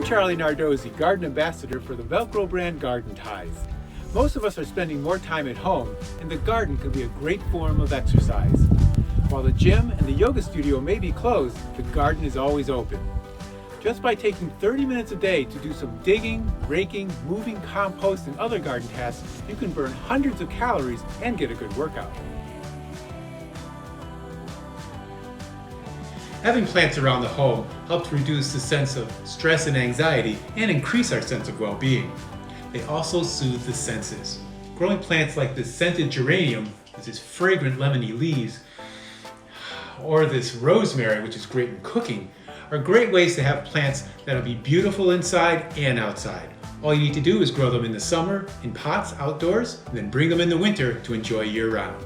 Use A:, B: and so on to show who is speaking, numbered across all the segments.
A: Charlie Nardozzi, Garden Ambassador for the Velcro brand garden ties. Most of us are spending more time at home, and the garden can be a great form of exercise. While the gym and the yoga studio may be closed, the garden is always open. Just by taking 30 minutes a day to do some digging, raking, moving compost, and other garden tasks, you can burn hundreds of calories and get a good workout.
B: Having plants around the home helps reduce the sense of stress and anxiety and increase our sense of well-being. They also soothe the senses. Growing plants like this scented geranium with its fragrant lemony leaves, or this rosemary, which is great in cooking, are great ways to have plants that'll be beautiful inside and outside. All you need to do is grow them in the summer in pots outdoors, and then bring them in the winter to enjoy year-round.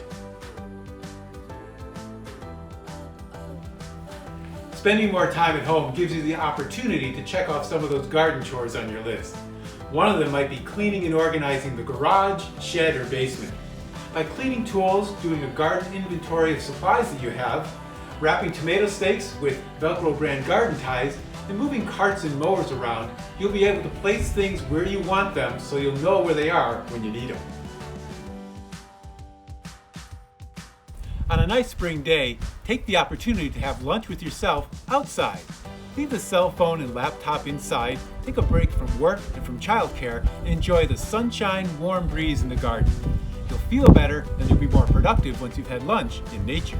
A: Spending more time at home gives you the opportunity to check off some of those garden chores on your list. One of them might be cleaning and organizing the garage, shed, or basement. By cleaning tools, doing a garden inventory of supplies that you have, wrapping tomato stakes with Velcro brand garden ties, and moving carts and mowers around, you'll be able to place things where you want them so you'll know where they are when you need them. On a nice spring day, take the opportunity to have lunch with yourself outside. Leave the cell phone and laptop inside, take a break from work and from childcare, and enjoy the sunshine, warm breeze in the garden. You'll feel better and you'll be more productive once you've had lunch in nature.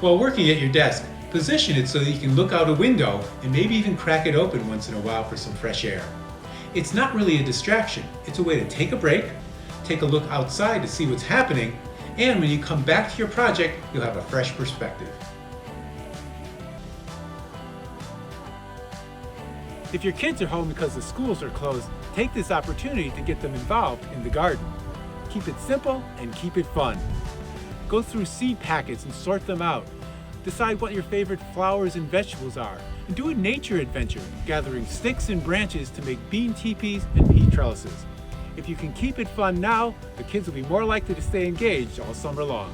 B: While working at your desk, position it so that you can look out a window and maybe even crack it open once in a while for some fresh air. It's not really a distraction. It's a way to take a break, take a look outside to see what's happening, and when you come back to your project, you'll have a fresh perspective.
A: If your kids are home because the schools are closed, take this opportunity to get them involved in the garden. Keep it simple and keep it fun. Go through seed packets and sort them out. Decide what your favorite flowers and vegetables are, and do a nature adventure, gathering sticks and branches to make bean teepees and pea trellises. If you can keep it fun now, the kids will be more likely to stay engaged all summer long.